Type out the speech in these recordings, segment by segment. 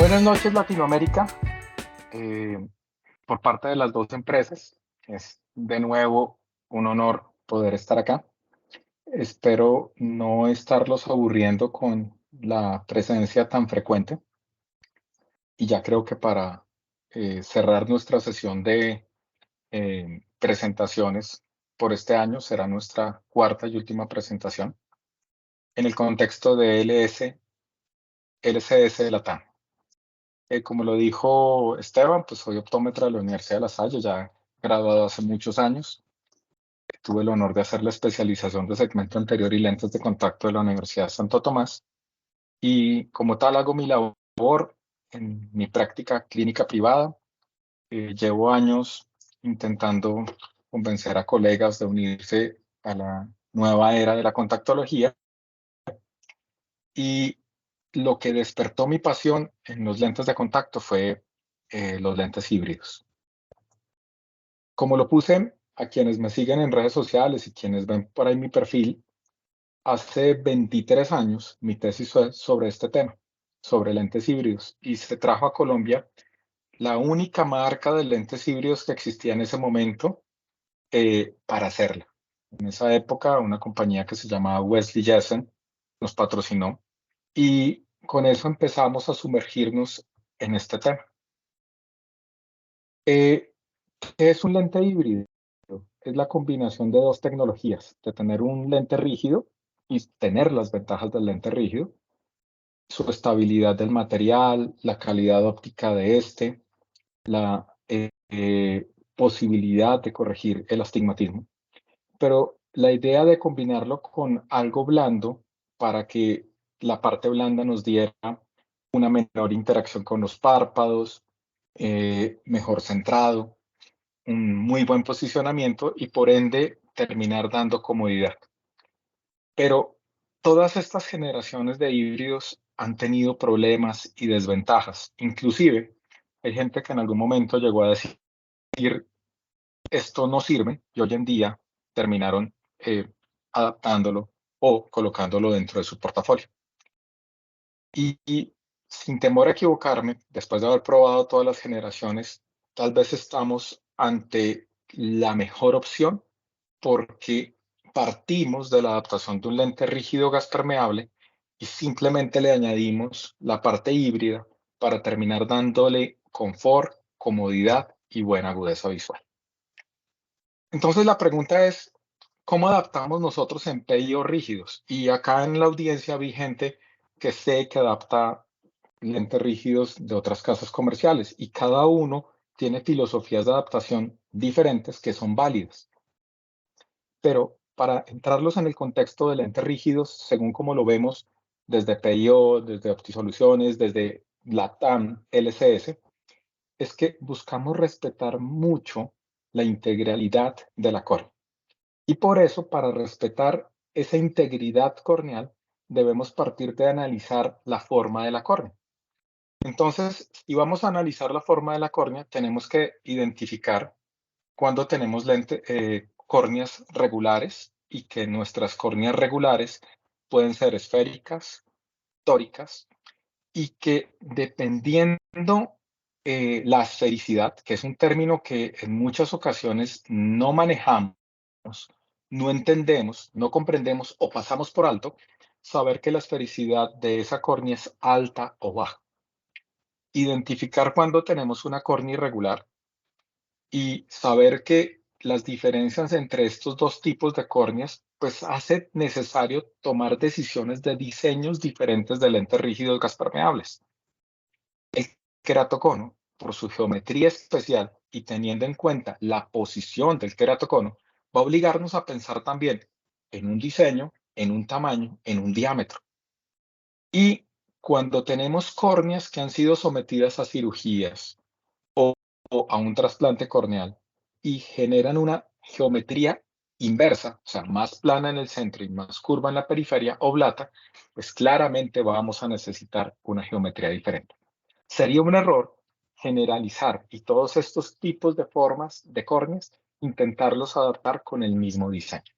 Buenas noches, Latinoamérica. Eh, por parte de las dos empresas, es de nuevo un honor poder estar acá. Espero no estarlos aburriendo con la presencia tan frecuente. Y ya creo que para cerrar nuestra sesión de presentaciones por este año, será nuestra cuarta y última presentación en el contexto de LCS Latam. Como lo dijo Esteban, pues soy optómetra de la Universidad de La Salle, ya graduado hace muchos años. Tuve el honor de hacer la especialización de segmento anterior y lentes de contacto de la Universidad de Santo Tomás. Y como tal hago mi labor en mi práctica clínica privada. Llevo años intentando convencer a colegas de unirse a la nueva era de la contactología. Y lo que despertó mi pasión en los lentes de contacto fue los lentes híbridos. Como lo puse a quienes me siguen en redes sociales y quienes ven por ahí mi perfil, hace 23 años mi tesis fue sobre este tema, sobre lentes híbridos, y se trajo a Colombia la única marca de lentes híbridos que existía en ese momento para hacerla. En esa época, una compañía que se llamaba Wesley Jessen nos patrocinó y con eso empezamos a sumergirnos en este tema. ¿Qué es un lente híbrido? Es la combinación de dos tecnologías, de tener un lente rígido y tener las ventajas del lente rígido, su estabilidad del material, la calidad óptica de este, la posibilidad de corregir el astigmatismo. Pero la idea de combinarlo con algo blando para que la parte blanda nos diera una menor interacción con los párpados, mejor centrado, un muy buen posicionamiento y por ende terminar dando comodidad. Pero todas estas generaciones de híbridos han tenido problemas y desventajas. Inclusive hay gente que en algún momento llegó a decir esto no sirve y hoy en día terminaron adaptándolo o colocándolo dentro de su portafolio. Y sin temor a equivocarme, después de haber probado todas las generaciones, tal vez estamos ante la mejor opción porque partimos de la adaptación de un lente rígido gas permeable y simplemente le añadimos la parte híbrida para terminar dándole confort, comodidad y buena agudeza visual. Entonces la pregunta es, ¿cómo adaptamos nosotros en PIO rígidos? Y acá en la audiencia vi gente que sé que adapta lentes rígidos de otras casas comerciales y cada uno tiene filosofías de adaptación diferentes que son válidas. Pero para entrarlos en el contexto de lentes rígidos, según como lo vemos desde PIO, desde OptiSoluciones, desde LATAM, LCS, es que buscamos respetar mucho la integralidad de la córnea. Y por eso, para respetar esa integridad corneal, debemos partir de analizar la forma de la córnea. Entonces, si vamos a analizar la forma de la córnea, tenemos que identificar cuando tenemos córneas regulares y que nuestras córneas regulares pueden ser esféricas, tóricas, y que dependiendo la esfericidad, que es un término que en muchas ocasiones no manejamos, no entendemos, no comprendemos o pasamos por alto, saber que la esfericidad de esa córnea es alta o baja. Identificar cuando tenemos una córnea irregular y saber que las diferencias entre estos dos tipos de córneas, pues hace necesario tomar decisiones de diseños diferentes de lentes rígidos gas permeables. El queratocono, por su geometría especial y teniendo en cuenta la posición del queratocono, va a obligarnos a pensar también en un diseño, en un tamaño, en un diámetro. Y cuando tenemos córneas que han sido sometidas a cirugías o a un trasplante corneal y generan una geometría inversa, o sea, más plana en el centro y más curva en la periferia oblata, pues claramente vamos a necesitar una geometría diferente. Sería un error generalizar y todos estos tipos de formas de córneas intentarlos adaptar con el mismo diseño.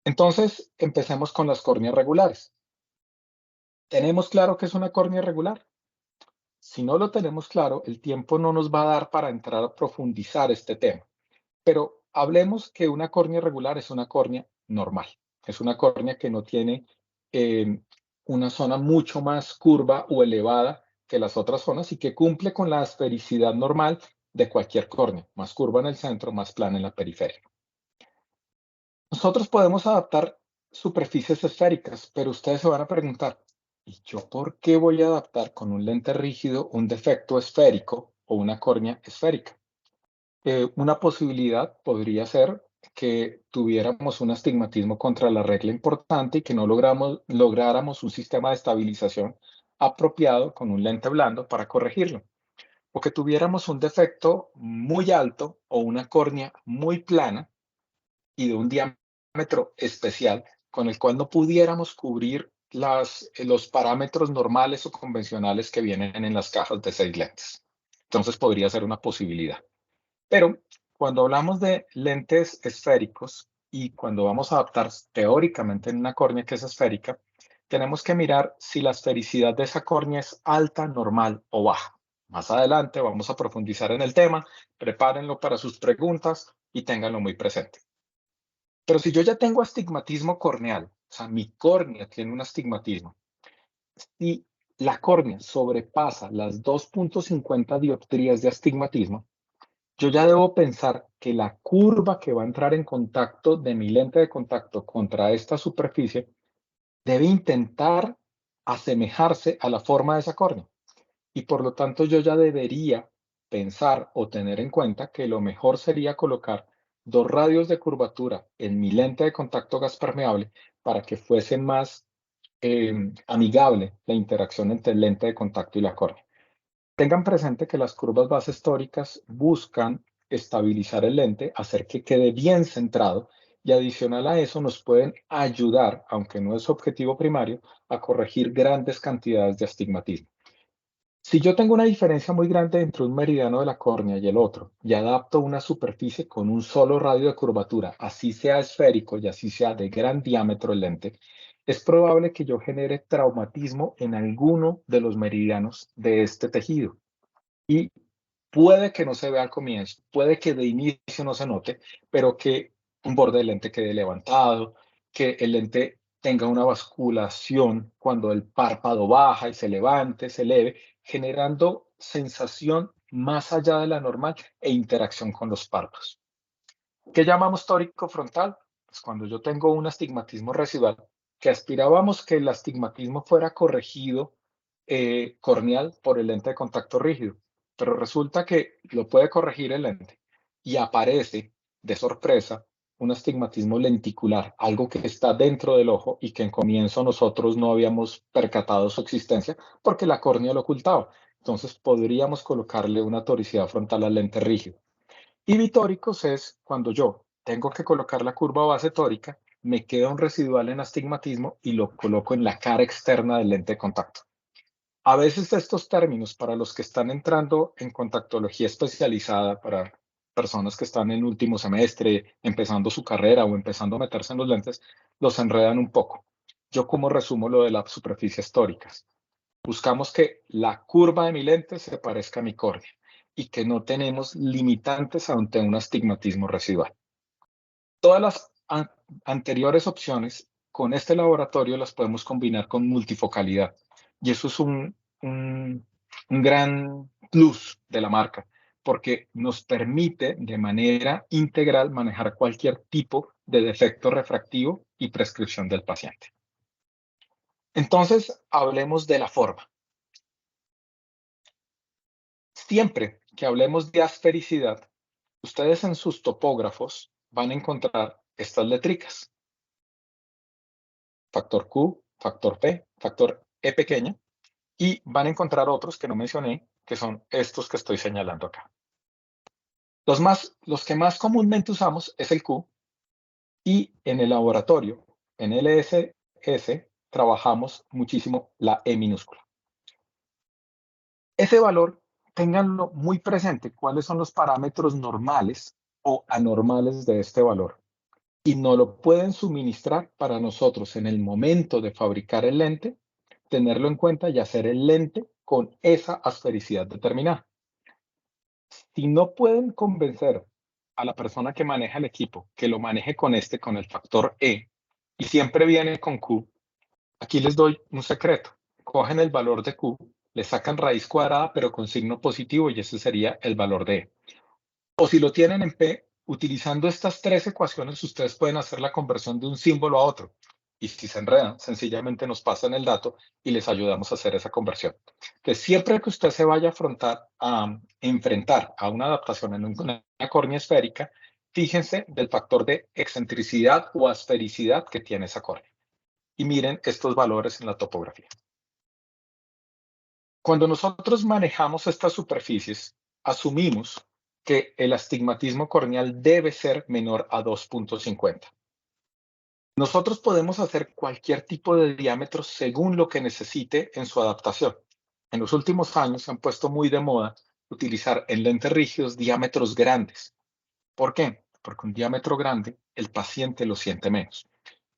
Entonces, empecemos con las córneas regulares. ¿Tenemos claro que es una córnea regular? Si no lo tenemos claro, el tiempo no nos va a dar para entrar a profundizar este tema. Pero hablemos que una córnea regular es una córnea normal. Es una córnea que no tiene eh, una zona mucho más curva o elevada que las otras zonas y que cumple con la esfericidad normal de cualquier córnea, más curva en el centro, más plana en la periferia. Nosotros podemos adaptar superficies esféricas, pero ustedes se van a preguntar, ¿y yo por qué voy a adaptar con un lente rígido un defecto esférico o una córnea esférica? Una posibilidad podría ser que tuviéramos un astigmatismo contra la regla importante y que no lográramos un sistema de estabilización apropiado con un lente blando para corregirlo. O que tuviéramos un defecto muy alto o una córnea muy plana y de un diámetro especial con el cual no pudiéramos cubrir los parámetros normales o convencionales que vienen en las cajas de 6 lentes. Entonces podría ser una posibilidad. Pero cuando hablamos de lentes esféricos y cuando vamos a adaptar teóricamente en una córnea que es esférica, tenemos que mirar si la esfericidad de esa córnea es alta, normal o baja. Más adelante vamos a profundizar en el tema, prepárenlo para sus preguntas y ténganlo muy presente. Pero si yo ya tengo astigmatismo corneal, o sea, mi córnea tiene un astigmatismo, si la córnea sobrepasa las 2.50 dioptrías de astigmatismo, yo ya debo pensar que la curva que va a entrar en contacto de mi lente de contacto contra esta superficie debe intentar asemejarse a la forma de esa córnea. Y por lo tanto yo ya debería pensar o tener en cuenta que lo mejor sería colocar 2 radios de curvatura en mi lente de contacto gas permeable para que fuese más amigable la interacción entre el lente de contacto y la córnea. Tengan presente que las curvas bases tóricas buscan estabilizar el lente, hacer que quede bien centrado y adicional a eso nos pueden ayudar, aunque no es su objetivo primario, a corregir grandes cantidades de astigmatismo. Si yo tengo una diferencia muy grande entre un meridiano de la córnea y el otro y adapto una superficie con un solo radio de curvatura, así sea esférico y así sea de gran diámetro el lente, es probable que yo genere traumatismo en alguno de los meridianos de este tejido. Y puede que no se vea al comienzo, puede que de inicio no se note, pero que un borde del lente quede levantado, que el lente tenga una basculación cuando el párpado baja y se levante, se eleve, generando sensación más allá de la normal e interacción con los párpados. ¿Qué llamamos tórico frontal? Pues cuando yo tengo un astigmatismo residual, que aspirábamos que el astigmatismo fuera corregido corneal por el lente de contacto rígido, pero resulta que lo puede corregir el lente y aparece de sorpresa un astigmatismo lenticular, algo que está dentro del ojo y que en comienzo nosotros no habíamos percatado su existencia porque la córnea lo ocultaba. Entonces podríamos colocarle una toricidad frontal al lente rígido. Y bitóricos es cuando yo tengo que colocar la curva base tórica, me queda un residual en astigmatismo y lo coloco en la cara externa del lente de contacto. A veces estos términos para los que están entrando en contactología especializada, para personas que están en último semestre, empezando su carrera o empezando a meterse en los lentes, los enredan un poco. Yo como resumo lo de las superficies tóricas. Buscamos que la curva de mi lente se parezca a mi córnea y que no tenemos limitantes ante un astigmatismo residual. Todas las anteriores opciones con este laboratorio las podemos combinar con multifocalidad y eso es un gran plus de la marca porque nos permite de manera integral manejar cualquier tipo de defecto refractivo y prescripción del paciente. Entonces, hablemos de la forma. Siempre que hablemos de asfericidad, ustedes en sus topógrafos van a encontrar estas letricas. Factor Q, factor P, factor E pequeña, y van a encontrar otros que no mencioné, que son estos que estoy señalando acá. Los que más comúnmente usamos es el Q, y en el laboratorio, en LSS, trabajamos muchísimo la E minúscula. Ese valor, ténganlo muy presente, cuáles son los parámetros normales o anormales de este valor. Y no lo pueden suministrar para nosotros en el momento de fabricar el lente, tenerlo en cuenta y hacer el lente con esa asfericidad determinada. Si no pueden convencer a la persona que maneja el equipo que lo maneje con el factor E, y siempre viene con Q, aquí les doy un secreto. Cogen el valor de Q, le sacan raíz cuadrada, pero con signo positivo, y ese sería el valor de E. O si lo tienen en P, utilizando estas tres ecuaciones, ustedes pueden hacer la conversión de un símbolo a otro. Y si se enredan, sencillamente nos pasan el dato y les ayudamos a hacer esa conversión. Entonces, siempre que usted se vaya a enfrentar a una adaptación en una córnea esférica, fíjense del factor de excentricidad o asfericidad que tiene esa córnea. Y miren estos valores en la topografía. Cuando nosotros manejamos estas superficies, asumimos que el astigmatismo corneal debe ser menor a 2.50. Nosotros podemos hacer cualquier tipo de diámetro según lo que necesite en su adaptación. En los últimos años se han puesto muy de moda utilizar en lentes rígidos diámetros grandes. ¿Por qué? Porque un diámetro grande el paciente lo siente menos.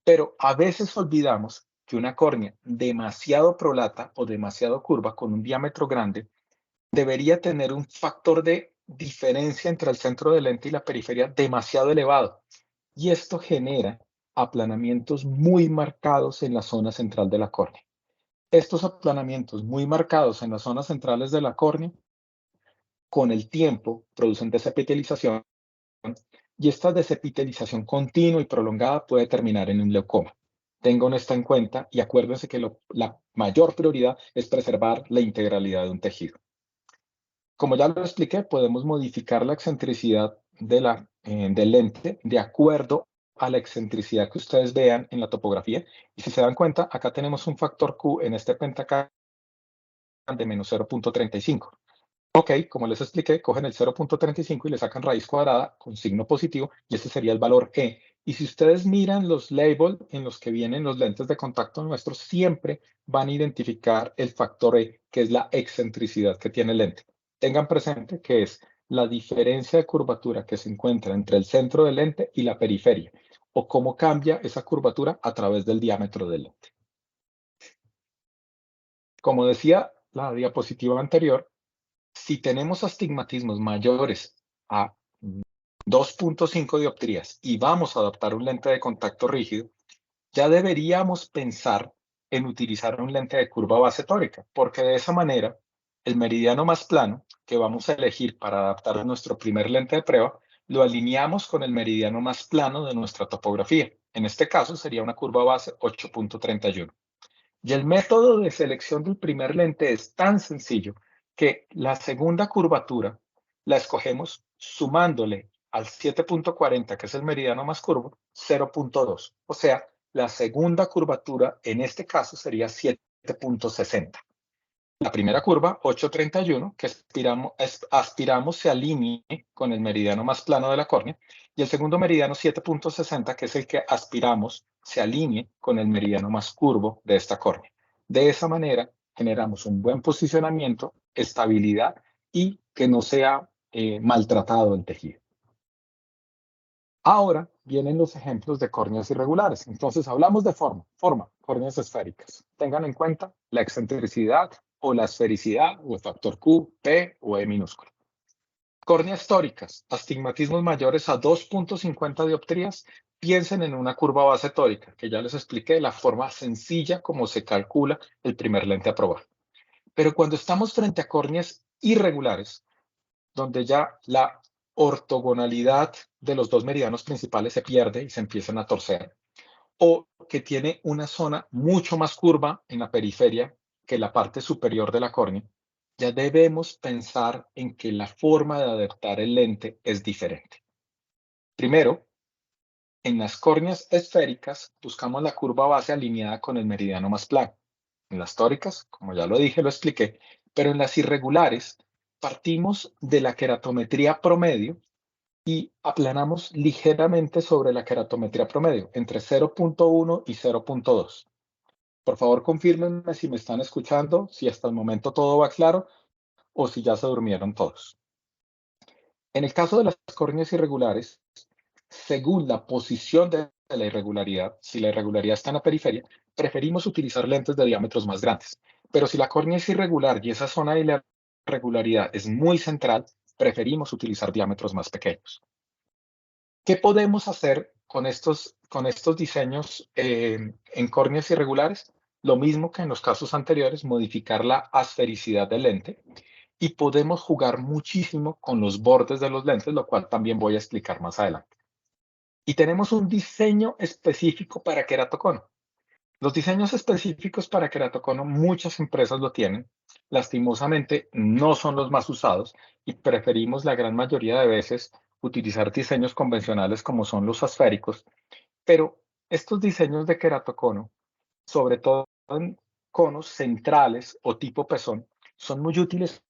Pero a veces olvidamos que una córnea demasiado prolata o demasiado curva con un diámetro grande debería tener un factor de diferencia entre el centro del lente y la periferia demasiado elevado. Y esto genera aplanamientos muy marcados en la zona central de la córnea. Estos aplanamientos muy marcados en las zonas centrales de la córnea, con el tiempo, producen desepitelización, y esta desepitelización continua y prolongada puede terminar en un leucoma. Tengan esto en cuenta y acuérdense que la mayor prioridad es preservar la integralidad de un tejido. Como ya lo expliqué, podemos modificar la excentricidad del lente de acuerdo a la excentricidad que ustedes vean en la topografía. Y si se dan cuenta, acá tenemos un factor Q en este pentacam de menos 0.35. Ok, como les expliqué, cogen el 0.35 y le sacan raíz cuadrada con signo positivo, y ese sería el valor E. Y si ustedes miran los labels en los que vienen los lentes de contacto nuestros, siempre van a identificar el factor E, que es la excentricidad que tiene el lente. Tengan presente que es la diferencia de curvatura que se encuentra entre el centro del lente y la periferia, o cómo cambia esa curvatura a través del diámetro del lente. Como decía la diapositiva anterior, si tenemos astigmatismos mayores a 2.5 dioptrías y vamos a adoptar un lente de contacto rígido, ya deberíamos pensar en utilizar un lente de curva base tórica, porque de esa manera el meridiano más plano que vamos a elegir para adaptar nuestro primer lente de prueba, lo alineamos con el meridiano más plano de nuestra topografía. En este caso sería una curva base 8.31. Y el método de selección del primer lente es tan sencillo que la segunda curvatura la escogemos sumándole al 7.40, que es el meridiano más curvo, 0.2. O sea, la segunda curvatura en este caso sería 7.60. La primera curva, 8.31, que aspiramos se alinee con el meridiano más plano de la córnea, y el segundo meridiano, 7.60, que es el que aspiramos se alinee con el meridiano más curvo de esta córnea. De esa manera, generamos un buen posicionamiento, estabilidad y que no sea maltratado el tejido. Ahora vienen los ejemplos de córneas irregulares. Entonces hablamos de forma, córneas esféricas. Tengan en cuenta la excentricidad o la esfericidad o el factor Q, P o E minúsculo. Córneas tóricas, astigmatismos mayores a 2.50 dioptrías, piensen en una curva base tórica, que ya les expliqué la forma sencilla como se calcula el primer lente a probar. Pero cuando estamos frente a córneas irregulares, donde ya la ortogonalidad de los dos meridianos principales se pierde y se empiezan a torcer, o que tiene una zona mucho más curva en la periferia que la parte superior de la córnea, ya debemos pensar en que la forma de adaptar el lente es diferente. Primero, en las córneas esféricas buscamos la curva base alineada con el meridiano más plano. En las tóricas, como ya lo dije, lo expliqué, pero en las irregulares partimos de la queratometría promedio y aplanamos ligeramente sobre la queratometría promedio, entre 0.1 y 0.2. Por favor, confírmenme si me están escuchando, si hasta el momento todo va claro o si ya se durmieron todos. En el caso de las córneas irregulares, según la posición de la irregularidad, si la irregularidad está en la periferia, preferimos utilizar lentes de diámetros más grandes. Pero si la córnea es irregular y esa zona de la irregularidad es muy central, preferimos utilizar diámetros más pequeños. ¿Qué podemos hacer con estos diseños en córneas irregulares? Lo mismo que en los casos anteriores, modificar la asfericidad del lente y podemos jugar muchísimo con los bordes de los lentes, lo cual también voy a explicar más adelante. Y tenemos un diseño específico para queratocono. Los diseños específicos para queratocono, muchas empresas lo tienen. Lastimosamente, no son los más usados y preferimos la gran mayoría de veces utilizar diseños convencionales como son los asféricos. Pero estos diseños de queratocono, sobre todo en conos centrales o tipo pezón, son muy útiles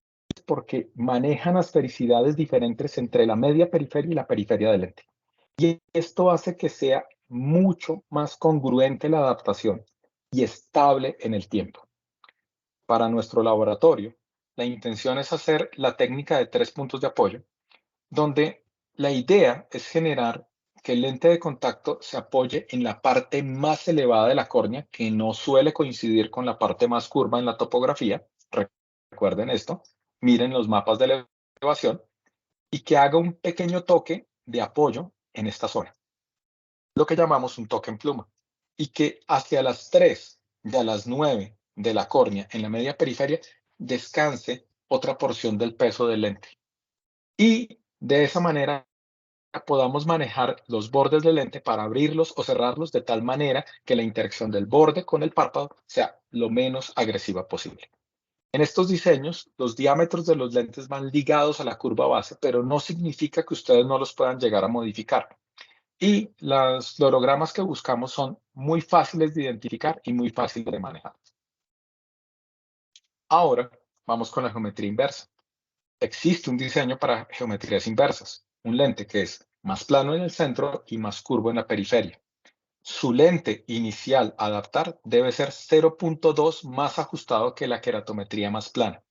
porque manejan asfericidades diferentes entre la media periferia y la periferia del lente. Y esto hace que sea mucho más congruente la adaptación y estable en el tiempo. Para nuestro laboratorio, la intención es hacer la técnica de 3 puntos de apoyo, donde la idea es generar que el lente de contacto se apoye en la parte más elevada de la córnea, que no suele coincidir con la parte más curva en la topografía. Recuerden esto, miren los mapas de elevación, y que haga un pequeño toque de apoyo en esta zona, lo que llamamos un toque en pluma, y que hacia las 3 de las 9 de la córnea en la media periferia descanse otra porción del peso del lente. Y de esa manera podamos manejar los bordes del lente para abrirlos o cerrarlos de tal manera que la interacción del borde con el párpado sea lo menos agresiva posible. En estos diseños, los diámetros de los lentes van ligados a la curva base, pero no significa que ustedes no los puedan llegar a modificar. Y los fluorogramas que buscamos son muy fáciles de identificar y muy fáciles de manejar. Ahora vamos con la geometría inversa. Existe un diseño para geometrías inversas, un lente que es más plano en el centro y más curvo en la periferia. Su lente inicial a adaptar debe ser 0.2 más ajustado que la queratometría más plana.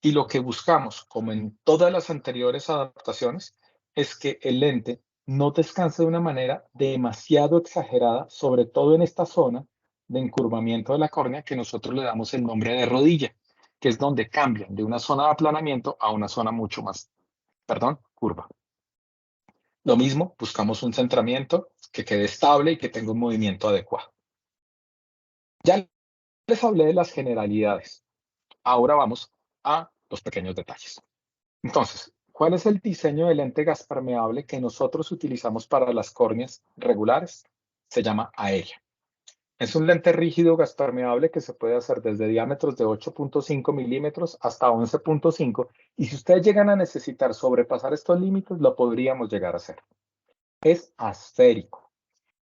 Y lo que buscamos, como en todas las anteriores adaptaciones, es que el lente no descanse de una manera demasiado exagerada, sobre todo en esta zona de encurvamiento de la córnea que nosotros le damos el nombre de rodilla, que es donde cambian de una zona de aplanamiento a una zona mucho más, curva. Lo mismo, buscamos un centramiento que quede estable y que tenga un movimiento adecuado. Ya les hablé de las generalidades. Ahora vamos a los pequeños detalles. Entonces, ¿cuál es el diseño de lente gas permeable que nosotros utilizamos para las córneas regulares? Se llama aérea. Es un lente rígido gas permeable que se puede hacer desde diámetros de 8.5 milímetros hasta 11.5, y si ustedes llegan a necesitar sobrepasar estos límites, lo podríamos llegar a hacer. Es asférico,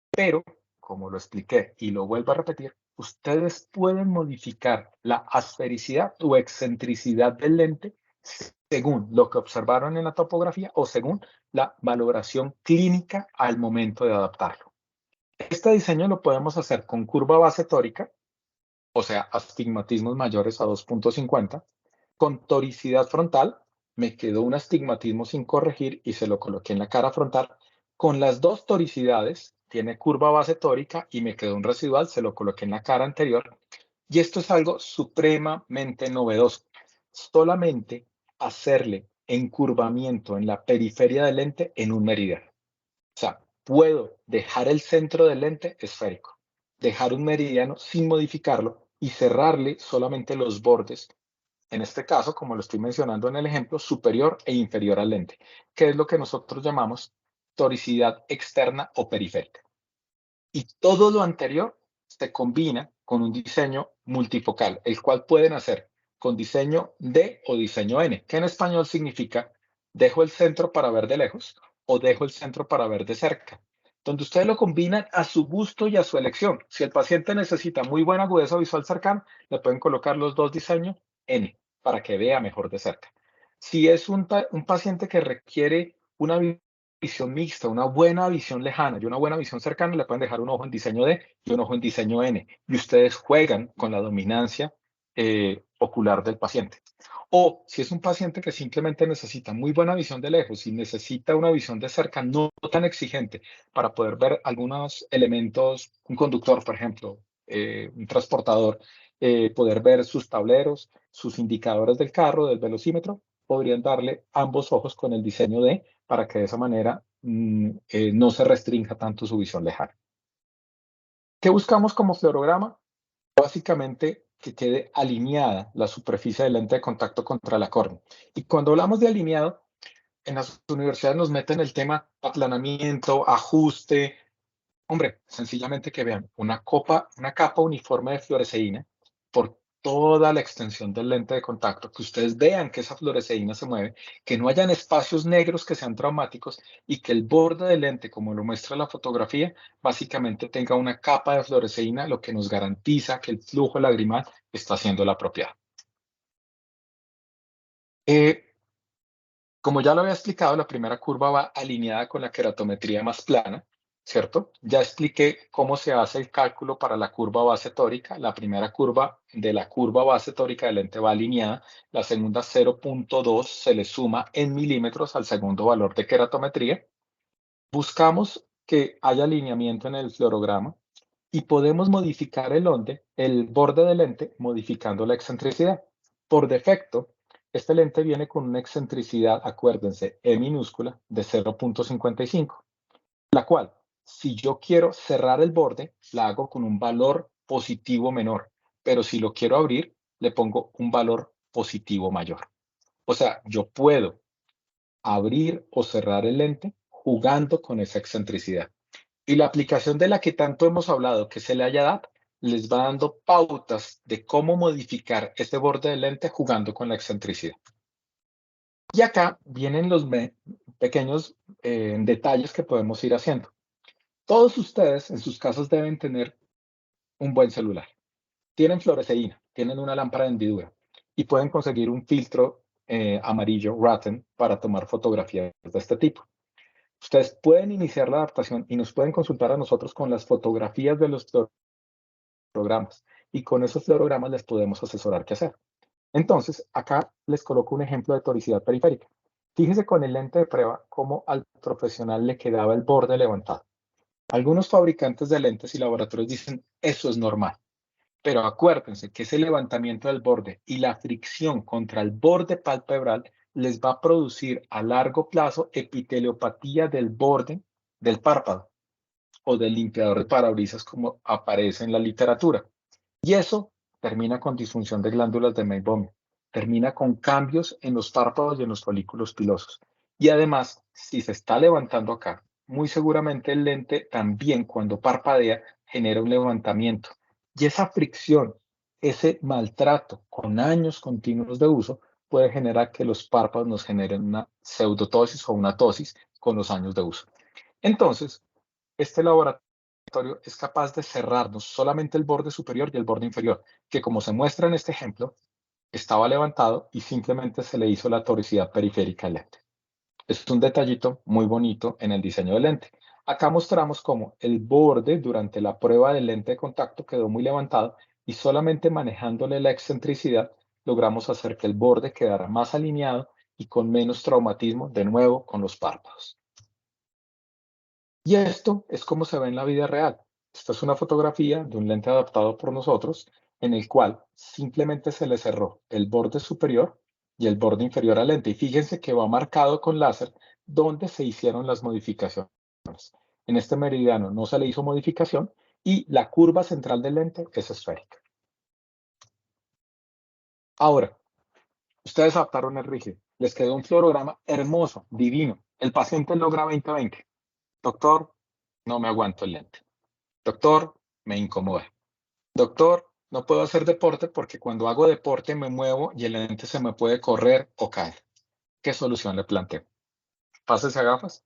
pero como lo expliqué y lo vuelvo a repetir, ustedes pueden modificar la asfericidad o excentricidad del lente según lo que observaron en la topografía o según la valoración clínica al momento de adaptarlo. Este diseño lo podemos hacer con curva base tórica, o sea, astigmatismos mayores a 2.50, con toricidad frontal, me quedó un astigmatismo sin corregir y se lo coloqué en la cara frontal. Con las dos toricidades, tiene curva base tórica y me quedó un residual, se lo coloqué en la cara anterior. Y esto es algo supremamente novedoso. Solamente hacerle encurvamiento en la periferia del lente en un meridiano. O sea, puedo dejar el centro del lente esférico, dejar un meridiano sin modificarlo y cerrarle solamente los bordes, en este caso, como lo estoy mencionando en el ejemplo, superior e inferior al lente, que es lo que nosotros llamamos toricidad externa o periférica. Y todo lo anterior se combina con un diseño multifocal, el cual pueden hacer con diseño D o diseño N, que en español significa dejo el centro para ver de lejos o dejo el centro para ver de cerca, donde ustedes lo combinan a su gusto y a su elección. Si el paciente necesita muy buena agudeza visual cercana, le pueden colocar los dos diseños N para que vea mejor de cerca. Si es un paciente que requiere una visión mixta, una buena visión lejana y una buena visión cercana, le pueden dejar un ojo en diseño D y un ojo en diseño N. Y ustedes juegan con la dominancia ocular del paciente. O si es un paciente que simplemente necesita muy buena visión de lejos y necesita una visión de cerca no tan exigente para poder ver algunos elementos, un conductor, por ejemplo, un transportador, poder ver sus tableros, sus indicadores del carro, del velocímetro, podrían darle ambos ojos con el diseño D para que de esa manera no se restrinja tanto su visión lejana. ¿Qué buscamos como fluorograma? Básicamente que quede alineada la superficie del lente de contacto contra la córnea. Y cuando hablamos de alineado, en las universidades nos meten el tema aplanamiento, ajuste. Hombre, sencillamente que vean una capa uniforme de fluoresceína por toda la extensión del lente de contacto, que ustedes vean que esa fluoresceína se mueve, que no hayan espacios negros que sean traumáticos y que el borde del lente, como lo muestra la fotografía, básicamente tenga una capa de fluoresceína, lo que nos garantiza que el flujo lagrimal está siendo el apropiado. Eh, Como ya lo había explicado, la primera curva va alineada con la queratometría más plana, ¿cierto? Ya expliqué cómo se hace el cálculo para la curva base tórica. La primera curva de la curva base tórica del lente va alineada. La segunda 0.2 se le suma en milímetros al segundo valor de queratometría. Buscamos que haya alineamiento en el fluorograma y podemos modificar el borde del lente modificando la excentricidad. Por defecto, este lente viene con una excentricidad, acuérdense, E minúscula de 0.55, la cual, si yo quiero cerrar el borde, la hago con un valor positivo menor, pero si lo quiero abrir, le pongo un valor positivo mayor. O sea, yo puedo abrir o cerrar el lente jugando con esa excentricidad. Y la aplicación de la que tanto hemos hablado, que es el IADAP, les va dando pautas de cómo modificar este borde del lente jugando con la excentricidad. Y acá vienen los pequeños detalles que podemos ir haciendo. Todos ustedes en sus casas deben tener un buen celular. Tienen fluoresceína, tienen una lámpara de hendidura y pueden conseguir un filtro amarillo Ratten para tomar fotografías de este tipo. Ustedes pueden iniciar la adaptación y nos pueden consultar a nosotros con las fotografías de los programas y con esos fluorogramas les podemos asesorar qué hacer. Entonces, acá les coloco un ejemplo de toricidad periférica. Fíjese con el lente de prueba cómo al profesional le quedaba el borde levantado. Algunos fabricantes de lentes y laboratorios dicen eso es normal, pero acuérdense que ese levantamiento del borde y la fricción contra el borde palpebral les va a producir a largo plazo epiteliopatía del borde del párpado o del limpiador de parabrisas como aparece en la literatura. Y eso termina con disfunción de glándulas de Meibomian, termina con cambios en los párpados y en los folículos pilosos. Y además, si se está levantando acá, muy seguramente el lente también cuando parpadea genera un levantamiento. Y esa fricción, ese maltrato con años continuos de uso puede generar que los párpados nos generen una pseudotosis o una tosis con los años de uso. Entonces, este laboratorio es capaz de cerrarnos solamente el borde superior y el borde inferior, que como se muestra en este ejemplo, estaba levantado y simplemente se le hizo la toricidad periférica al lente. Es un detallito muy bonito en el diseño del lente. Acá mostramos cómo el borde durante la prueba del lente de contacto quedó muy levantado y solamente manejándole la excentricidad logramos hacer que el borde quedara más alineado y con menos traumatismo, de nuevo, con los párpados. Y esto es como se ve en la vida real. Esta es una fotografía de un lente adaptado por nosotros en el cual simplemente se le cerró el borde superior y el borde inferior al lente. Y fíjense que va marcado con láser donde se hicieron las modificaciones. En este meridiano no se le hizo modificación y la curva central del lente es esférica. Ahora, ustedes adaptaron el rígido. Les quedó un fluorograma hermoso, divino. El paciente logra 20/20. Doctor, no me aguanto el lente. Doctor, me incomoda. Doctor, no puedo hacer deporte porque cuando hago deporte me muevo y el lente se me puede correr o caer. ¿Qué solución le planteo? ¿Pásese a gafas?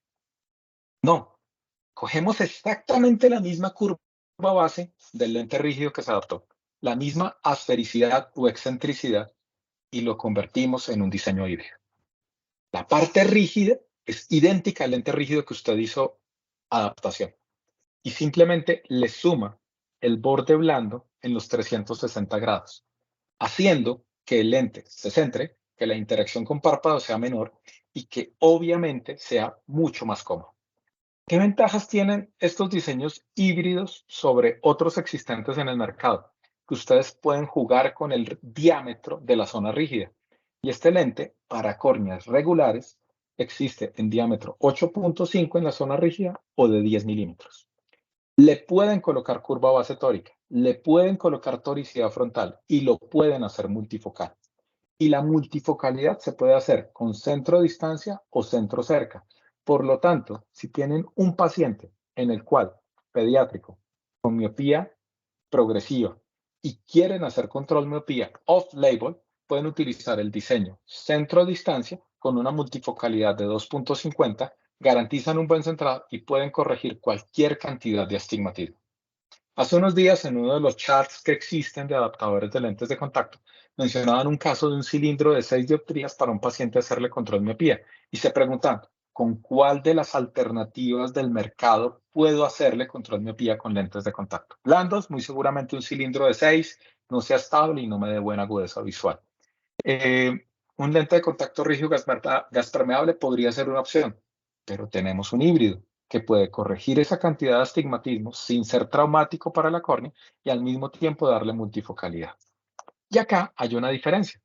No. Cogemos exactamente la misma curva base del lente rígido que se adaptó, la misma asfericidad o excentricidad y lo convertimos en un diseño híbrido. La parte rígida es idéntica al lente rígido que usted hizo adaptación y simplemente le suma el borde blando en los 360 grados, haciendo que el lente se centre, que la interacción con párpado sea menor y que obviamente sea mucho más cómodo. ¿Qué ventajas tienen estos diseños híbridos sobre otros existentes en el mercado? Que ustedes pueden jugar con el diámetro de la zona rígida. Y este lente, para córneas regulares, existe en diámetro 8.5 en la zona rígida o de 10 milímetros. Le pueden colocar curva base tórica, le pueden colocar toricidad frontal y lo pueden hacer multifocal. Y la multifocalidad se puede hacer con centro distancia o centro cerca. Por lo tanto, si tienen un paciente en el cual, pediátrico, con miopía progresiva y quieren hacer control miopía off-label, pueden utilizar el diseño centro-distancia con una multifocalidad de 2.50, garantizan un buen centrado y pueden corregir cualquier cantidad de astigmatismo. Hace unos días, en uno de los charts que existen de adaptadores de lentes de contacto, mencionaban un caso de un cilindro de 6 dioptrías para un paciente hacerle control miopía y se preguntan, ¿con cuál de las alternativas del mercado puedo hacerle control miopía con lentes de contacto? Blandos, muy seguramente un cilindro de 6, no sea estable y no me dé buena agudeza visual. Eh, un lente de contacto rígido gas permeable podría ser una opción, pero tenemos un híbrido que puede corregir esa cantidad de astigmatismo sin ser traumático para la córnea y al mismo tiempo darle multifocalidad. Y acá hay una diferencia.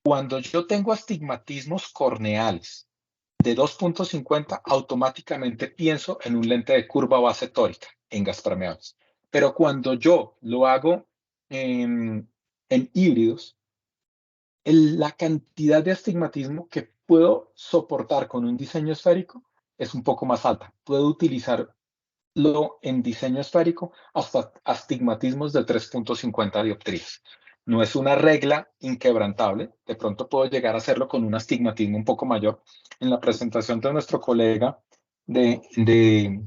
Cuando yo tengo astigmatismos corneales de 2.50, automáticamente pienso en un lente de curva base tórica en gas permeables. Pero cuando yo lo hago en híbridos, la cantidad de astigmatismo que puedo soportar con un diseño esférico es un poco más alta. Puedo utilizarlo en diseño esférico hasta astigmatismos de 3.50 dioptrías. No es una regla inquebrantable. De pronto puedo llegar a hacerlo con un astigmatismo un poco mayor. En la presentación de nuestro colega de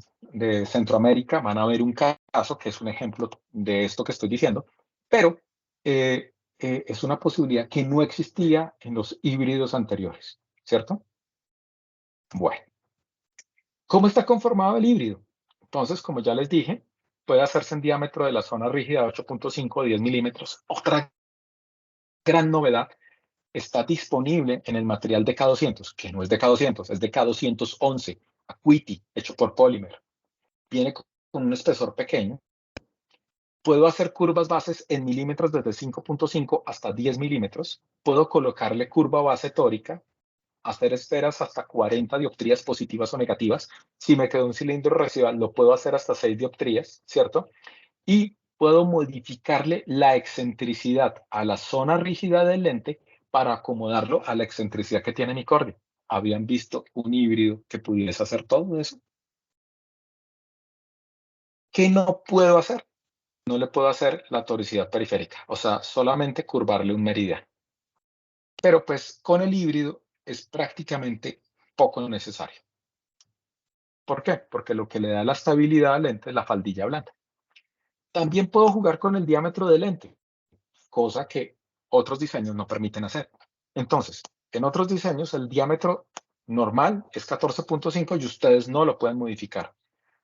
Centroamérica van a ver un caso que es un ejemplo de esto que estoy diciendo, pero eh, es una posibilidad que no existía en los híbridos anteriores, ¿cierto? Bueno, ¿cómo está conformado el híbrido? Entonces, como ya les dije, puede hacerse en diámetro de la zona rígida 8.5 o 10 milímetros. Otra gran novedad está disponible en el material de K200, que no es de K200, es de K211, Acuity, hecho por Polymer. Viene con un espesor pequeño. Puedo hacer curvas bases en milímetros desde 5.5 hasta 10 milímetros. Puedo colocarle curva base tórica, hacer esferas hasta 40 dioptrías positivas o negativas. Si me quedó un cilindro residual, lo puedo hacer hasta 6 dioptrías, ¿cierto? Y puedo modificarle la excentricidad a la zona rígida del lente para acomodarlo a la excentricidad que tiene mi córnea. ¿Habían visto un híbrido que pudiese hacer todo eso? ¿Qué no puedo hacer? No le puedo hacer la toricidad periférica, o sea, solamente curvarle un meridiano. Pero pues con el híbrido es prácticamente poco necesario. ¿Por qué? Porque lo que le da la estabilidad al lente es la faldilla blanda. También puedo jugar con el diámetro del lente, cosa que otros diseños no permiten hacer. Entonces, en otros diseños el diámetro normal es 14.5 y ustedes no lo pueden modificar.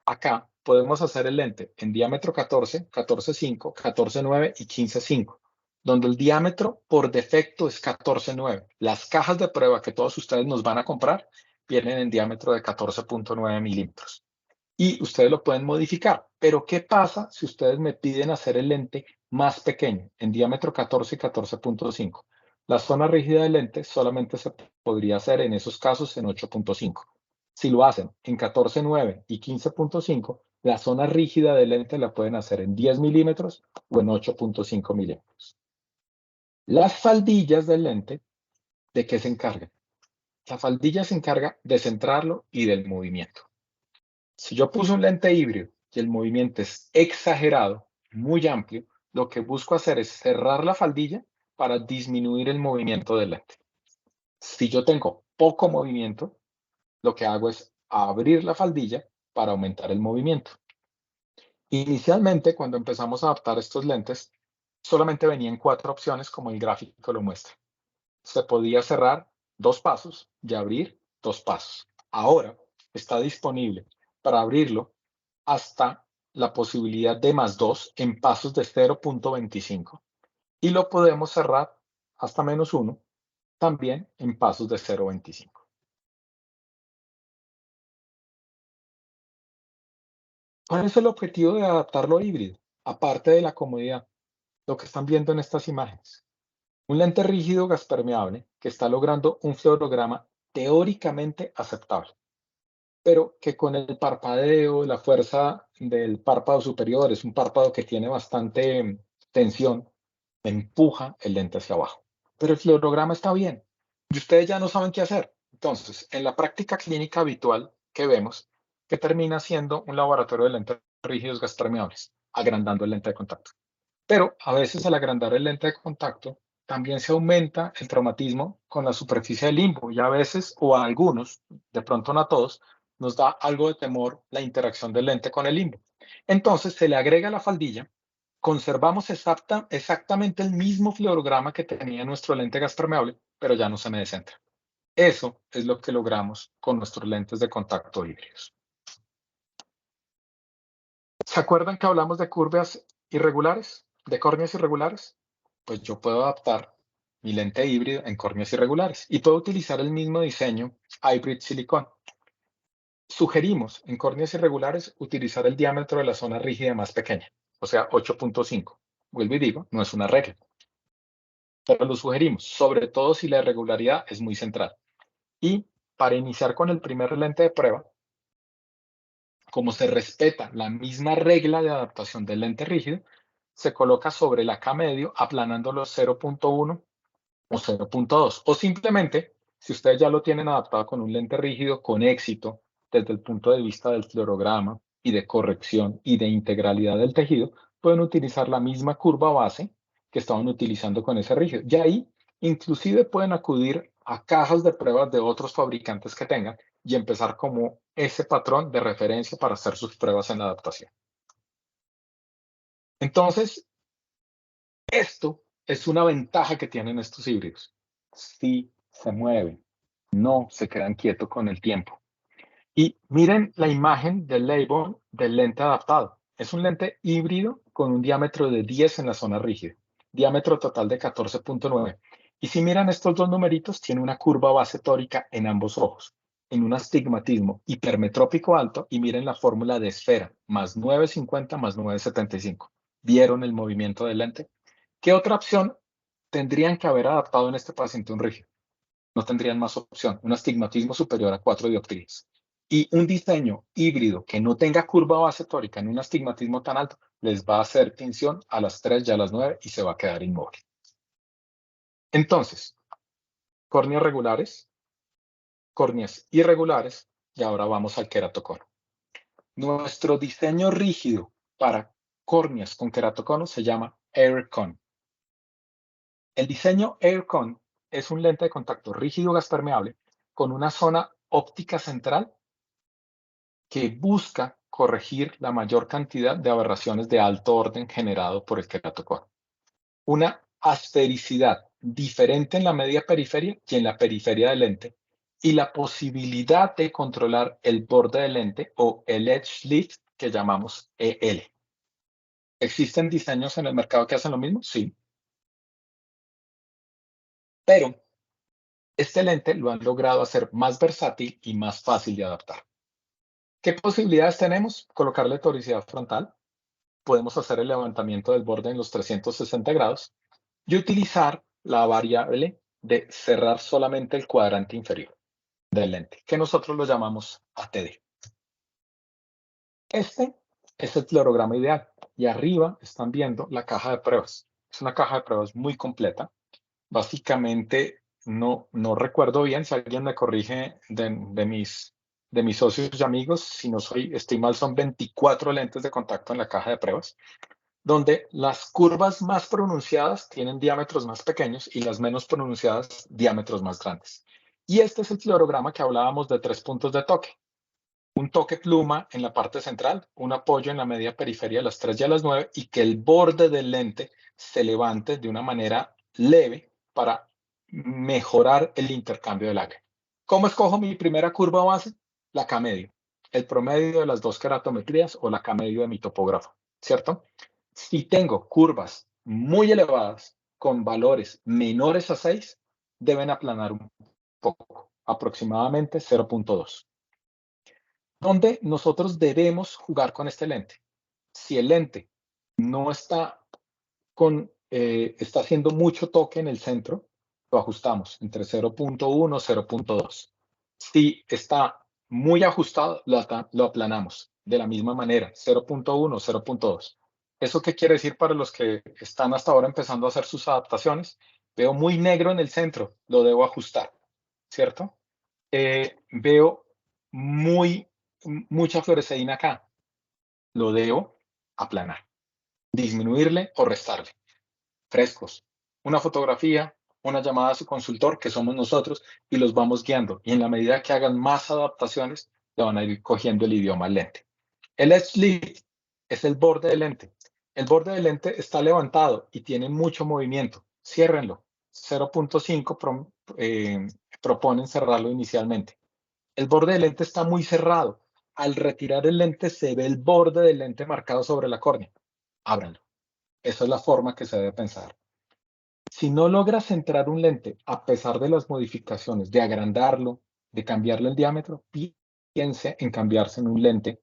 Acá podemos hacer el lente en diámetro 14, 14.5, 14.9 y 15.5, donde el diámetro por defecto es 14.9. Las cajas de prueba que todos ustedes nos van a comprar vienen en diámetro de 14.9 milímetros. Y ustedes lo pueden modificar. Pero ¿qué pasa si ustedes me piden hacer el lente más pequeño, en diámetro 14 y 14.5? La zona rígida del lente solamente se podría hacer en esos casos en 8.5. Si lo hacen en 14.9 y 15.5, la zona rígida del lente la pueden hacer en 10 milímetros o en 8.5 milímetros. Las faldillas del lente, ¿de qué se encargan? La faldilla se encarga de centrarlo y del movimiento. Si yo puse un lente híbrido y el movimiento es exagerado, muy amplio, lo que busco hacer es cerrar la faldilla para disminuir el movimiento del lente. Si yo tengo poco movimiento, lo que hago es abrir la faldilla para aumentar el movimiento. Inicialmente, cuando empezamos a adaptar estos lentes, solamente venían 4 opciones como el gráfico lo muestra. Se podía cerrar 2 pasos y abrir 2 pasos. Ahora está disponible para abrirlo hasta la posibilidad de +2 en pasos de 0.25 y lo podemos cerrar hasta -1 también en pasos de 0.25. ¿Cuál es el objetivo de adaptarlo híbrido? Aparte de la comodidad, lo que están viendo en estas imágenes. Un lente rígido gas permeable que está logrando un fluorograma teóricamente aceptable, pero que con el parpadeo, la fuerza del párpado superior, es un párpado que tiene bastante tensión, empuja el lente hacia abajo. Pero el fluorograma está bien y ustedes ya no saben qué hacer. Entonces, en la práctica clínica habitual que vemos, que termina siendo un laboratorio de lentes rígidos gas permeables, agrandando el lente de contacto. Pero a veces al agrandar el lente de contacto, también se aumenta el traumatismo con la superficie del limbo y a veces, o a algunos, de pronto no a todos, nos da algo de temor la interacción del lente con el limbo. Entonces se le agrega la faldilla, conservamos exactamente el mismo fluorograma que tenía nuestro lente gas permeable, pero ya no se me descentra. Eso es lo que logramos con nuestros lentes de contacto híbridos. ¿Se acuerdan que hablamos de curvas irregulares, de córneas irregulares? Pues yo puedo adaptar mi lente híbrido en córneas irregulares y puedo utilizar el mismo diseño Hybrid Silicon. Sugerimos en córneas irregulares utilizar el diámetro de la zona rígida más pequeña, o sea, 8.5. Vuelvo y digo, no es una regla, pero lo sugerimos, sobre todo si la irregularidad es muy central. Y para iniciar con el primer lente de prueba, como se respeta la misma regla de adaptación del lente rígido, se coloca sobre la K medio aplanándolo 0.1 o 0.2. O simplemente, si ustedes ya lo tienen adaptado con un lente rígido con éxito desde el punto de vista del fluorograma y de corrección y de integralidad del tejido, pueden utilizar la misma curva base que estaban utilizando con ese rígido. Y ahí, inclusive pueden acudir a cajas de pruebas de otros fabricantes que tengan y empezar como ese patrón de referencia para hacer sus pruebas en la adaptación. Entonces, esto es una ventaja que tienen estos híbridos. Sí se mueven, no se quedan quietos con el tiempo. Y miren la imagen del label del lente adaptado. Es un lente híbrido con un diámetro de 10 en la zona rígida, diámetro total de 14.9. Y si miran estos dos numeritos, tiene una curva base tórica en ambos ojos, en un astigmatismo hipermetrópico alto, y miren la fórmula de esfera, más 950 más 975. ¿Vieron el movimiento del lente? ¿Qué otra opción tendrían que haber adaptado en este paciente un rígido? No tendrían más opción, un astigmatismo superior a 4 dioptrías. Y un diseño híbrido que no tenga curva base tórica en un astigmatismo tan alto, les va a hacer tinción a las 3 y a las 9 y se va a quedar inmóvil. Entonces, córneas regulares, córneas irregulares, y ahora vamos al queratocono. Nuestro diseño rígido para córneas con queratocono se llama AirCon. El diseño AirCon es un lente de contacto rígido gas permeable con una zona óptica central que busca corregir la mayor cantidad de aberraciones de alto orden generado por el queratocono. Una asfericidad diferente en la media periferia y en la periferia del lente, y la posibilidad de controlar el borde del lente o el edge lift que llamamos EL. ¿Existen diseños en el mercado que hacen lo mismo? Sí. Pero este lente lo han logrado hacer más versátil y más fácil de adaptar. ¿Qué posibilidades tenemos? Colocarle toricidad frontal. Podemos hacer el levantamiento del borde en los 360 grados y utilizar la variable de cerrar solamente el cuadrante inferior del lente, que nosotros lo llamamos ATD. Este es el fluorograma ideal y arriba están viendo la caja de pruebas. Es una caja de pruebas muy completa. Básicamente, no recuerdo bien, si alguien me corrige de mis socios y amigos, si no estoy mal, son 24 lentes de contacto en la caja de pruebas, donde las curvas más pronunciadas tienen diámetros más pequeños y las menos pronunciadas diámetros más grandes. Y este es el fluorograma que hablábamos de 3 puntos de toque. Un toque pluma en la parte central, un apoyo en la media periferia a las 3 y a las 9, y que el borde del lente se levante de una manera leve para mejorar el intercambio del aire. ¿Cómo escojo mi primera curva base? La K medio, el promedio de las dos keratometrías o la K medio de mi topógrafo, ¿cierto? Si tengo curvas muy elevadas con valores menores a 6, deben aplanar un poco, aproximadamente 0.2. ¿Dónde nosotros debemos jugar con este lente? Si el lente no está está haciendo mucho toque en el centro, lo ajustamos entre 0.1 y 0.2. Si está muy ajustado, lo aplanamos de la misma manera, 0.1, 0.2. ¿Eso qué quiere decir para los que están hasta ahora empezando a hacer sus adaptaciones? Veo muy negro en el centro, lo debo ajustar, ¿cierto? Veo mucha fluoresceína acá, lo debo aplanar, disminuirle o restarle. Frescos. Una fotografía, una llamada a su consultor, que somos nosotros, y los vamos guiando. Y en la medida que hagan más adaptaciones, le van a ir cogiendo el idioma al lente. El edge slit es el borde del lente. El borde del lente está levantado y tiene mucho movimiento. Ciérrenlo. 0.5 proponen cerrarlo inicialmente. El borde del lente está muy cerrado. Al retirar el lente se ve el borde del lente marcado sobre la córnea. Ábranlo. Esa es la forma que se debe pensar. Si no logras centrar un lente, a pesar de las modificaciones, de agrandarlo, de cambiarle el diámetro, piense en cambiarse en un lente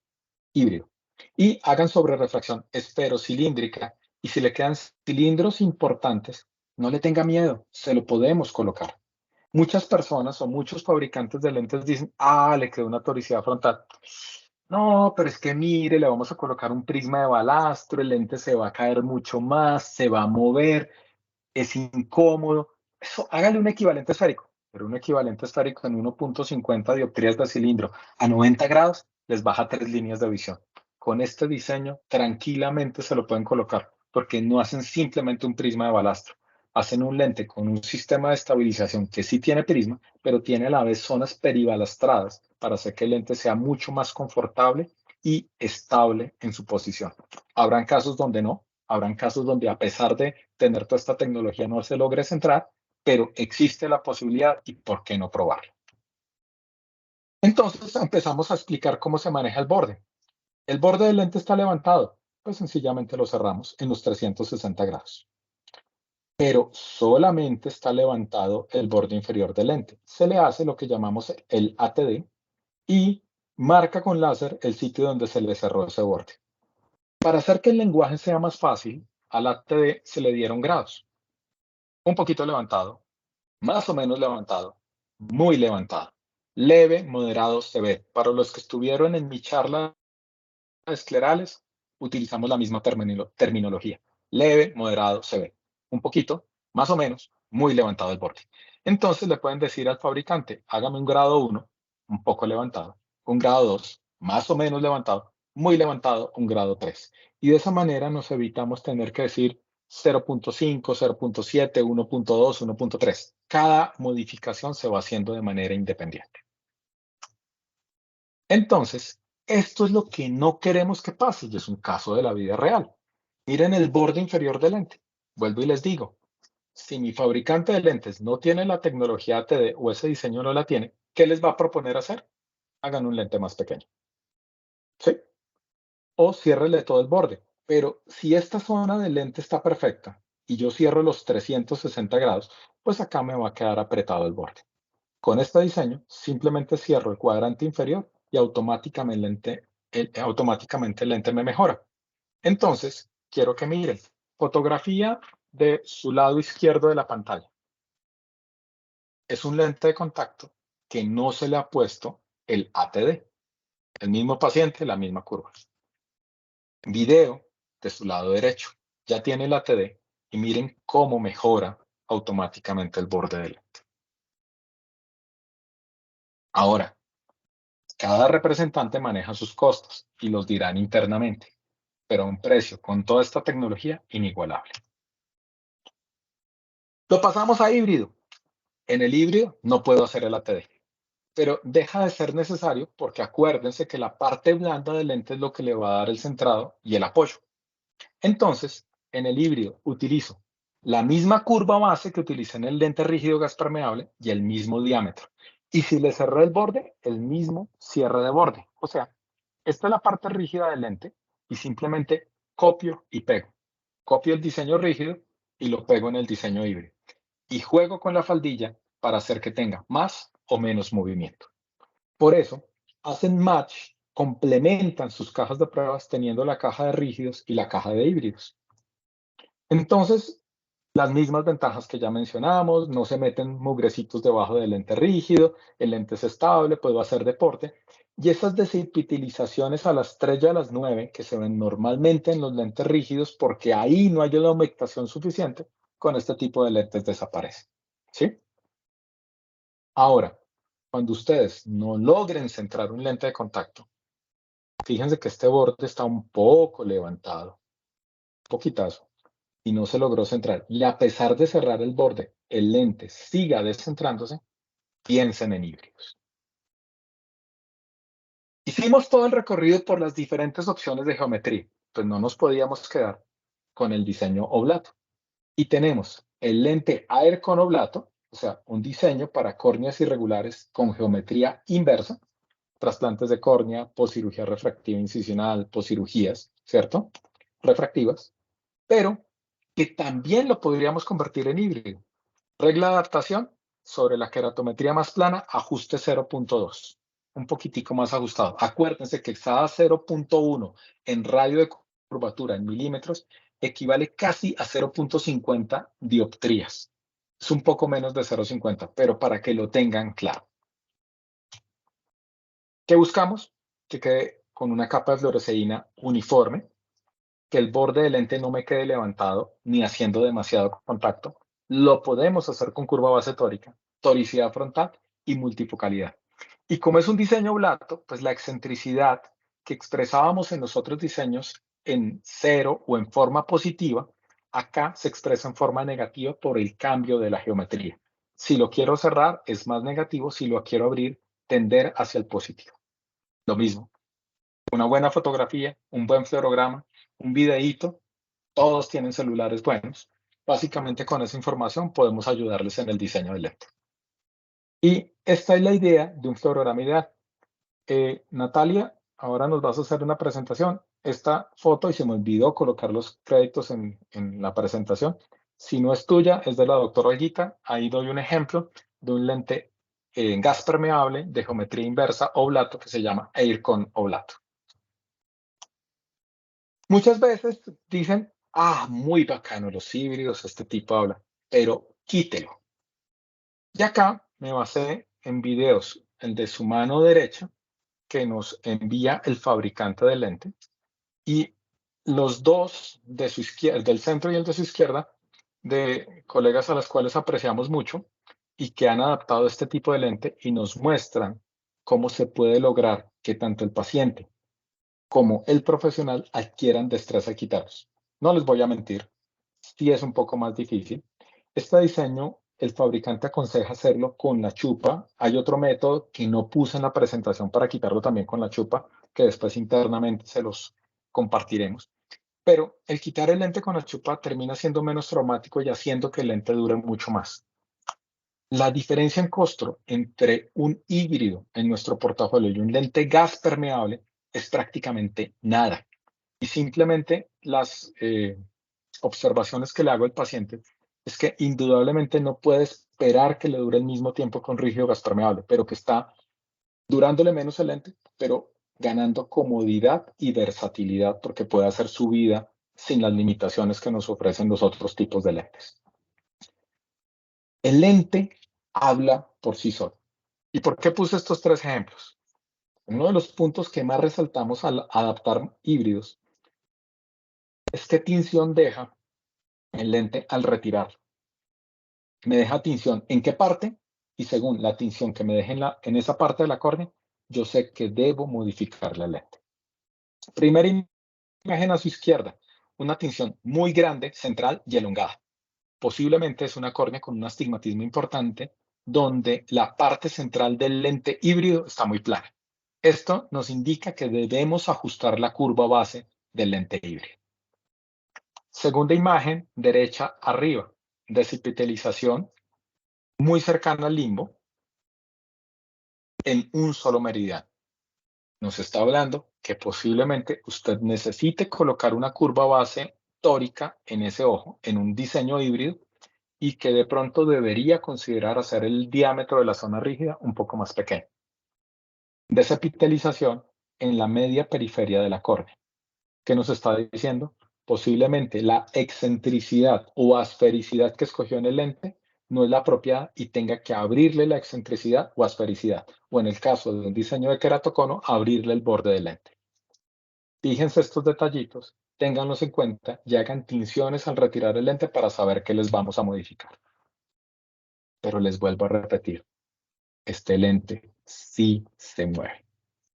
híbrido. Y hagan sobre refracción esferocilíndrica. Y si le quedan cilindros importantes, no le tenga miedo, se lo podemos colocar. Muchas personas o muchos fabricantes de lentes dicen, le quedó una toricidad frontal. No, pero es que mire, le vamos a colocar un prisma de balastro, el lente se va a caer mucho más, se va a mover, es incómodo. Eso, hágale un equivalente esférico, pero un equivalente esférico en 1.50 dioptrías de cilindro a 90 grados les baja 3 líneas de visión. Con este diseño tranquilamente se lo pueden colocar porque no hacen simplemente un prisma de balastro. Hacen un lente con un sistema de estabilización que sí tiene prisma, pero tiene a la vez zonas peribalastradas para hacer que el lente sea mucho más confortable y estable en su posición. Habrán casos donde no, habrán casos donde a pesar de tener toda esta tecnología no se logre centrar, pero existe la posibilidad y por qué no probarlo. Entonces empezamos a explicar cómo se maneja el borde. El borde del lente está levantado, pues sencillamente lo cerramos en los 360 grados. Pero solamente está levantado el borde inferior del lente. Se le hace lo que llamamos el ATD y marca con láser el sitio donde se le cerró ese borde. Para hacer que el lenguaje sea más fácil, al ATD se le dieron grados. Un poquito levantado, más o menos levantado, muy levantado, leve, moderado, severo. Para los que estuvieron en mi charla de esclerales, utilizamos la misma terminología. Leve, moderado, severo. Un poquito, más o menos, muy levantado el borde. Entonces le pueden decir al fabricante, hágame un grado 1, un poco levantado, un grado 2, más o menos levantado, muy levantado, un grado 3. Y de esa manera nos evitamos tener que decir 0.5, 0.7, 1.2, 1.3. Cada modificación se va haciendo de manera independiente. Entonces, esto es lo que no queremos que pase y es un caso de la vida real. Miren el borde inferior del lente. Vuelvo y les digo, si mi fabricante de lentes no tiene la tecnología ATD o ese diseño no la tiene, ¿qué les va a proponer hacer? Hagan un lente más pequeño. ¿Sí? O ciérrele todo el borde. Pero si esta zona del lente está perfecta y yo cierro los 360 grados, pues acá me va a quedar apretado el borde. Con este diseño, simplemente cierro el cuadrante inferior y automáticamente el lente me mejora. Entonces, quiero que miren, fotografía de su lado izquierdo de la pantalla. Es un lente de contacto que no se le ha puesto el ATD. El mismo paciente, la misma curva. Video de su lado derecho. Ya tiene el ATD y miren cómo mejora automáticamente el borde del lente. Ahora, cada representante maneja sus costos y los dirán internamente, pero a un precio con toda esta tecnología inigualable. Lo pasamos a híbrido. En el híbrido no puedo hacer el ATD, pero deja de ser necesario porque acuérdense que la parte blanda del lente es lo que le va a dar el centrado y el apoyo. Entonces, en el híbrido utilizo la misma curva base que utilicé en el lente rígido gas permeable y el mismo diámetro. Y si le cerré el borde, el mismo cierre de borde. O sea, esta es la parte rígida del lente y simplemente copio y pego. Copio el diseño rígido y lo pego en el diseño híbrido. Y juego con la faldilla para hacer que tenga más o menos movimiento. Por eso, hacen match complementan sus cajas de pruebas teniendo la caja de rígidos y la caja de híbridos. Entonces, las mismas ventajas que ya mencionamos, no se meten mugrecitos debajo del lente rígido, el lente es estable, puedo hacer deporte. Y esas desepitelizaciones a las 3 y a las 9 que se ven normalmente en los lentes rígidos, porque ahí no hay una humectación suficiente, con este tipo de lentes desaparece. ¿Sí? Ahora, cuando ustedes no logren centrar un lente de contacto, fíjense que este borde está un poco levantado, un poquitazo, y no se logró centrar. Y a pesar de cerrar el borde, el lente siga descentrándose, piensen en híbridos. Hicimos todo el recorrido por las diferentes opciones de geometría, pues no nos podíamos quedar con el diseño oblato. Y tenemos el lente Air con oblato, o sea, un diseño para córneas irregulares con geometría inversa, trasplantes de córnea, poscirugía refractiva incisional, poscirugías, ¿cierto? Refractivas, pero que también lo podríamos convertir en híbrido. Regla de adaptación sobre la queratometría más plana, ajuste 0.2, un poquitico más ajustado. Acuérdense que cada 0.1 en radio de curvatura en milímetros equivale casi a 0.50 dioptrías. Es un poco menos de 0.50, pero para que lo tengan claro. ¿Qué buscamos? Que quede con una capa de fluoresceína uniforme, que el borde del lente no me quede levantado ni haciendo demasiado contacto. Lo podemos hacer con curva base tórica, toricidad frontal y multifocalidad. Y como es un diseño oblato, pues la excentricidad que expresábamos en los otros diseños en cero o en forma positiva, acá se expresa en forma negativa por el cambio de la geometría. Si lo quiero cerrar, es más negativo. Si lo quiero abrir, tender hacia el positivo. Lo mismo. Una buena fotografía, un buen fluorograma, un videíto, todos tienen celulares buenos. Básicamente con esa información podemos ayudarles en el diseño del lente. Y esta es la idea de un fluorograma ideal. Natalia, ahora nos vas a hacer una presentación. Esta foto, y se me olvidó colocar los créditos en la presentación, si no es tuya, es de la doctora Olguita. Ahí doy un ejemplo de un lente en gas permeable de geometría inversa oblato que se llama Aircon oblato. Muchas veces dicen, muy bacano los híbridos, este tipo habla, pero quítelo. Y acá me basé en videos, el de su mano derecha, que nos envía el fabricante del lente, y los dos de su izquierda, del centro y el de su izquierda, de colegas a los cuales apreciamos mucho y que han adaptado este tipo de lente y nos muestran cómo se puede lograr que tanto el paciente como el profesional adquieran destreza de quitarlos. No les voy a mentir, sí es un poco más difícil. Este diseño, el fabricante aconseja hacerlo con la chupa. Hay otro método que no puse en la presentación para quitarlo también con la chupa, que después internamente se los compartiremos. Pero el quitar el lente con la chupa termina siendo menos traumático y haciendo que el lente dure mucho más. La diferencia en costo entre un híbrido en nuestro portafolio y un lente gas permeable es prácticamente nada. Y simplemente las observaciones que le hago al paciente es que indudablemente no puede esperar que le dure el mismo tiempo con rígido gas permeable, pero que está durándole menos el lente, pero ganando comodidad y versatilidad porque puede hacer su vida sin las limitaciones que nos ofrecen los otros tipos de lentes. El lente habla por sí solo. ¿Y por qué puse estos tres ejemplos? Uno de los puntos que más resaltamos al adaptar híbridos es qué tinción deja el lente al retirarlo. Me deja tinción en qué parte, y según la tinción que me deje en esa parte de la córnea, yo sé que debo modificar la lente. Primera imagen a su izquierda, una tinción muy grande, central y elongada. Posiblemente es una córnea con un astigmatismo importante, donde la parte central del lente híbrido está muy plana. Esto nos indica que debemos ajustar la curva base del lente híbrido. Segunda imagen, derecha arriba, desepitelización muy cercana al limbo en un solo meridiano. Nos está hablando que posiblemente usted necesite colocar una curva base tórica en ese ojo, en un diseño híbrido, y que de pronto debería considerar hacer el diámetro de la zona rígida un poco más pequeño. Desepitelización en la media periferia de la córnea. ¿Qué nos está diciendo? Posiblemente la excentricidad o asfericidad que escogió en el lente no es la apropiada y tenga que abrirle la excentricidad o asfericidad, o en el caso de un diseño de queratocono, abrirle el borde del lente. Fíjense estos detallitos, ténganlos en cuenta y hagan tinciones al retirar el lente para saber qué les vamos a modificar. Pero les vuelvo a repetir, este lente sí se mueve.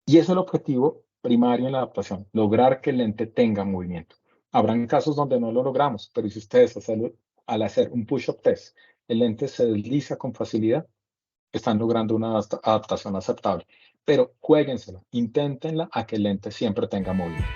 Y eso es el objetivo primario en la adaptación, lograr que el lente tenga movimiento. Habrán casos donde no lo logramos, pero si ustedes al hacer un push-up test, el lente se desliza con facilidad, están logrando una adaptación aceptable. Pero juéguensela, inténtenla a que el lente siempre tenga movimiento.